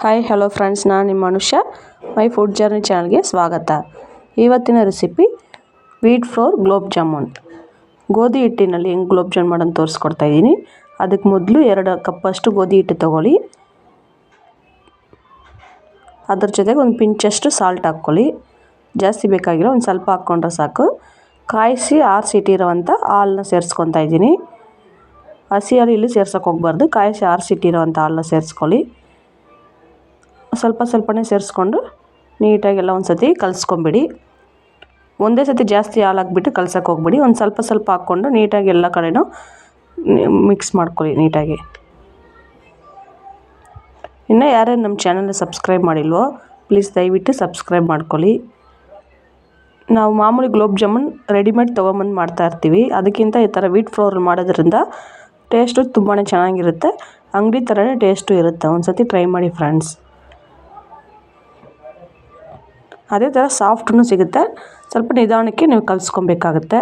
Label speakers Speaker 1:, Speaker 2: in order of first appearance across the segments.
Speaker 1: Hi hello friends, ನಾನು ನಿಮ್ಮ ಮನುಷ್ಯ ಮೈ ಫುಡ್ ಜರ್ನಿ ಚಾನಲ್ಗೆ ಸ್ವಾಗತ. ಇವತ್ತಿನ recipe wheat flour gulab jamun. ಗೋಧಿ ಹಿಟ್ಟಿನಲ್ಲಿ ಹೆಂಗೆ ಗುಲಾಬ್ ಜಾಮೂನ್ ಮಾಡೋದು ತೋರಿಸ್ಕೊಡ್ತಾ ಇದ್ದೀನಿ. ಅದಕ್ಕೆ ಮೊದಲು 2 ಕಪ್ಪಷ್ಟು ಗೋಧಿ ಹಿಟ್ಟು ತೊಗೊಳ್ಳಿ. ಅದ್ರ ಜೊತೆಗೆ ಒಂದು ಪಿಂಚಷ್ಟು ಸಾಲ್ಟ್ ಹಾಕ್ಕೊಳ್ಳಿ. ಜಾಸ್ತಿ ಬೇಕಾಗಿರೋ ಒಂದು ಸ್ವಲ್ಪ ಹಾಕ್ಕೊಂಡ್ರೆ ಸಾಕು. ಕಾಯಿಸಿ ಆರಿಸಿಟ್ಟಿರೋವಂಥ ಹಾಲನ್ನ ಸೇರಿಸ್ಕೊತಾ ಇದ್ದೀನಿ. ಹಸಿ ಹಾಲು ಇಲ್ಲಿ ಸೇರ್ಸೋಕೆ ಹೋಗಬಾರ್ದು. ಕಾಯಿಸಿ ಆರಿಸಿಟ್ಟಿರೋವಂಥ ಹಾಲನ್ನ ಸೇರಿಸ್ಕೊಳ್ಳಿ. ಸ್ವಲ್ಪ ಸ್ವಲ್ಪನೇ ಸೇರಿಸ್ಕೊಂಡು ನೀಟಾಗೆಲ್ಲ ಒಂದು ಸತಿ ಕಲಿಸ್ಕೊಂಬಿಡಿ. ಒಂದೇ ಸತಿ ಜಾಸ್ತಿ ಹಾಲು ಹಾಕ್ಬಿಟ್ಟು ಕಲ್ಸೋಕೆ ಹೋಗ್ಬಿಡಿ. ಒಂದು ಸ್ವಲ್ಪ ಸ್ವಲ್ಪ ಹಾಕ್ಕೊಂಡು ನೀಟಾಗಿ ಎಲ್ಲ ಕಡೆನೂ ಮಿಕ್ಸ್ ಮಾಡ್ಕೊಳ್ಳಿ ನೀಟಾಗಿ. ಇನ್ನು ಯಾರ್ಯಾರು ನಮ್ಮ ಚಾನಲ್ನ ಸಬ್ಸ್ಕ್ರೈಬ್ ಮಾಡಿಲ್ವೋ ಪ್ಲೀಸ್ ದಯವಿಟ್ಟು ಸಬ್ಸ್ಕ್ರೈಬ್ ಮಾಡ್ಕೊಳ್ಳಿ. ನಾವು ಮಾಮೂಲಿ ಗುಲಾಬ್ ಜಾಮೂನ್ ರೆಡಿಮೇಡ್ ತೊಗೊಂಬಂದು ಮಾಡ್ತಾಯಿರ್ತೀವಿ. ಅದಕ್ಕಿಂತ ಈ ಥರ ವೀಟ್ ಫ್ಲೋರ್ ಮಾಡೋದ್ರಿಂದ ಟೇಸ್ಟು ತುಂಬಾ ಚೆನ್ನಾಗಿರುತ್ತೆ. ಅಂಗಡಿ ಥರನೇ ಟೇಸ್ಟು ಇರುತ್ತೆ. ಒಂದು ಸತಿ ಟ್ರೈ ಮಾಡಿ ಫ್ರೆಂಡ್ಸ್. ಅದೇ ಥರ ಸಾಫ್ಟೂ ಸಿಗುತ್ತೆ. ಸ್ವಲ್ಪ ನಿಧಾನಕ್ಕೆ ನೀವು ಕಲಿಸ್ಕೊಬೇಕಾಗುತ್ತೆ.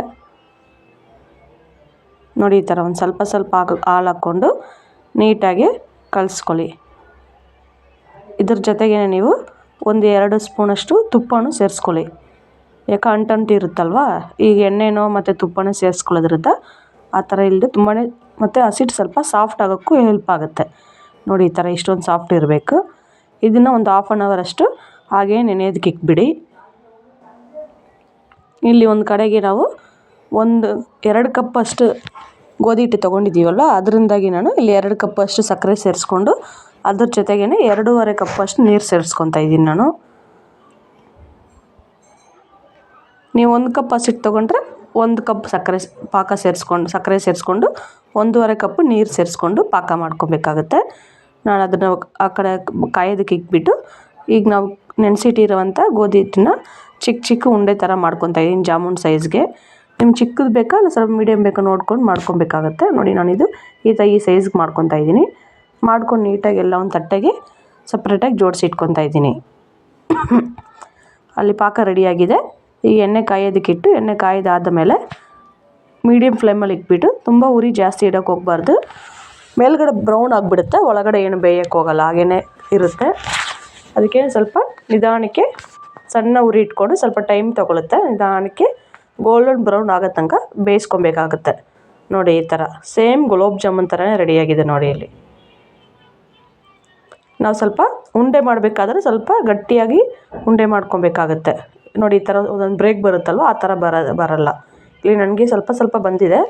Speaker 1: ನೋಡಿ, ಈ ಥರ ಒಂದು ಸ್ವಲ್ಪ ಸ್ವಲ್ಪ ಹಾಲು ಹಾಕ್ಕೊಂಡು ನೀಟಾಗಿ ಕಲಿಸ್ಕೊಳ್ಳಿ. ಇದ್ರ ಜೊತೆಗೇ ನೀವು ಒಂದು 2 ಸ್ಪೂನಷ್ಟು ತುಪ್ಪನೂ ಸೇರಿಸ್ಕೊಳ್ಳಿ. ಯಾಕೆ ಅಂಟು ಇರುತ್ತಲ್ವ, ಈಗ ಎಣ್ಣೆನೋ ಮತ್ತು ತುಪ್ಪನೂ ಸೇರಿಸ್ಕೊಳ್ಳೋದ್ರಿಂದ ಆ ಥರ ಇಲ್ಲದೆ ತುಂಬಾ ಮತ್ತು ಹಸಿಟ್ಟು ಸ್ವಲ್ಪ ಸಾಫ್ಟ್ ಆಗೋಕ್ಕೂ ಹೆಲ್ಪ್ ಆಗುತ್ತೆ. ನೋಡಿ, ಈ ಥರ ಇಷ್ಟೊಂದು ಸಾಫ್ಟ್ ಇರಬೇಕು. ಇದನ್ನು ಒಂದು 1/2 ಅವರ್ ಅಷ್ಟು ಹಾಗೇ ನೆನೆಯೋದಕ್ಕೆ ಇಕ್ಬಿಡಿ. ಇಲ್ಲಿ ಒಂದು ಕಡೆಗೆ ನಾವು 2 ಕಪ್ಪಷ್ಟು ಗೋಧಿ ಹಿಟ್ಟು ತೊಗೊಂಡಿದ್ದೀವಲ್ಲ, ಅದರಿಂದಾಗಿ ನಾನು ಇಲ್ಲಿ 2 ಕಪ್ಪಷ್ಟು ಸಕ್ಕರೆ ಸೇರಿಸ್ಕೊಂಡು ಅದ್ರ ಜೊತೆಗೇ 2.5 ಕಪ್ಪಷ್ಟು ನೀರು ಸೇರಿಸ್ಕೊತಾ ಇದ್ದೀನಿ ನಾನು. ನೀವು 1 ಕಪ್ ಹಸಿಟ್ಟು ತೊಗೊಂಡ್ರೆ 1 ಕಪ್ ಸಕ್ಕರೆ ಸೇರಿಸ್ಕೊಂಡು 1.5 ಕಪ್ ನೀರು ಸೇರಿಸ್ಕೊಂಡು ಪಾಕ ಮಾಡ್ಕೊಬೇಕಾಗುತ್ತೆ. ನಾನು ಅದನ್ನು ಆ ಕಡೆ ಕಾಯೋದಕ್ಕೆ ಇಕ್ಬಿಟ್ಟು ಈಗ ನಾವು ನೆನೆಸಿಟ್ಟಿರುವಂಥ ಗೋಧಿ ಹಿಟ್ಟನ್ನ ಚಿಕ್ಕ ಚಿಕ್ಕ ಉಂಡೆ ಥರ ಮಾಡ್ಕೊತಾ ಇದ್ದೀನಿ ಜಾಮೂನ್ ಸೈಜ್ಗೆ. ನಿಮ್ಗೆ ಚಿಕ್ಕದು ಬೇಕಾ ಇಲ್ಲ ಸ್ವಲ್ಪ ಮೀಡಿಯಮ್ ಬೇಕಾ ನೋಡ್ಕೊಂಡು ಮಾಡ್ಕೊಬೇಕಾಗತ್ತೆ. ನೋಡಿ, ನಾನಿದು ಈ ಸೈಜ್ಗೆ ಮಾಡ್ಕೊತಾ ಇದ್ದೀನಿ. ಮಾಡ್ಕೊಂಡು ನೀಟಾಗಿ ಎಲ್ಲ ಒಂದು ತಟ್ಟೆಗೆ ಸಪ್ರೇಟಾಗಿ ಜೋಡಿಸಿ ಇಟ್ಕೊತಾ ಇದ್ದೀನಿ. ಅಲ್ಲಿ ಪಾಕ ರೆಡಿಯಾಗಿದೆ. ಈಗ ಎಣ್ಣೆ ಕಾಯೋದಕ್ಕಿಟ್ಟು ಎಣ್ಣೆ ಕಾಯ್ದಾದ ಮೇಲೆ ಮೀಡಿಯಮ್ ಫ್ಲೇಮಲ್ಲಿ ಇಟ್ಬಿಟ್ಟು ತುಂಬ ಉರಿ ಜಾಸ್ತಿ ಇಡೋಕ್ಕೆ ಹೋಗಬಾರ್ದು. ಮೇಲ್ಗಡೆ ಬ್ರೌನ್ ಆಗಿಬಿಡುತ್ತೆ, ಒಳಗಡೆ ಏನು ಬೇಯೋಕ್ಕೆ ಹೋಗಲ್ಲ, ಹಾಗೇ ಇರುತ್ತೆ. ಅದಕ್ಕೆ ಸ್ವಲ್ಪ ನಿಧಾನಕ್ಕೆ ಸಣ್ಣ ಉರಿ ಇಟ್ಕೊಂಡು ಸ್ವಲ್ಪ ಟೈಮ್ ತೊಗೊಳುತ್ತೆ. ನಿಧಾನಕ್ಕೆ ಗೋಲ್ಡನ್ ಬ್ರೌನ್ ಆಗೋ ತನಕ ಬೇಯಿಸ್ಕೊಬೇಕಾಗುತ್ತೆ. ನೋಡಿ, ಈ ಥರ ಸೇಮ್ ಗುಲಾಬ್ ಜಾಮೂನ್ ಥರನೇ ರೆಡಿಯಾಗಿದೆ ನೋಡಿ. ಇಲ್ಲಿ ನಾವು ಸ್ವಲ್ಪ ಉಂಡೆ ಮಾಡಬೇಕಾದ್ರೆ ಸ್ವಲ್ಪ ಗಟ್ಟಿಯಾಗಿ ಉಂಡೆ ಮಾಡ್ಕೊಬೇಕಾಗತ್ತೆ. ನೋಡಿ, ಈ ಥರ ಒಂದೊಂದು ಬ್ರೇಕ್ ಬರುತ್ತಲ್ವ, ಆ ಥರ ಬರಲ್ಲ. ಇಲ್ಲಿ ನನಗೆ ಸ್ವಲ್ಪ ಸ್ವಲ್ಪ ಬಂದಿದೆ,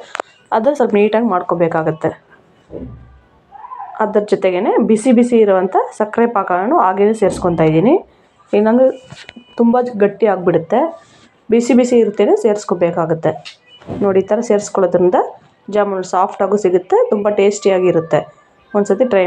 Speaker 1: ಅದು ಸ್ವಲ್ಪ ನೀಟಾಗಿ ಮಾಡ್ಕೊಬೇಕಾಗತ್ತೆ. ಅದ್ರ ಜೊತೆಗೇ ಬಿಸಿ ಬಿಸಿ ಇರುವಂಥ ಸಕ್ಕರೆ ಪಾಕವನ್ನು ಹಾಗೇ ಸೇರಿಸ್ಕೊತಾ ಇದ್ದೀನಿ. ಇನ್ನೊಂದು ತುಂಬ ಗಟ್ಟಿ ಆಗಿಬಿಡುತ್ತೆ. ಬಿಸಿ ಬಿಸಿ ಇರ್ತೇನೆ ಸೇರಿಸ್ಕೋಬೇಕಾಗುತ್ತೆ. ನೋಡಿ, ಈ ಥರ ಸೇರಿಸ್ಕೊಳ್ಳೋದ್ರಿಂದ ಜಾಮೂನು ಸಾಫ್ಟಾಗೂ ಸಿಗುತ್ತೆ, ತುಂಬ ಟೇಸ್ಟಿಯಾಗಿರುತ್ತೆ. ಒಂದು ಸತಿ ಟ್ರೈ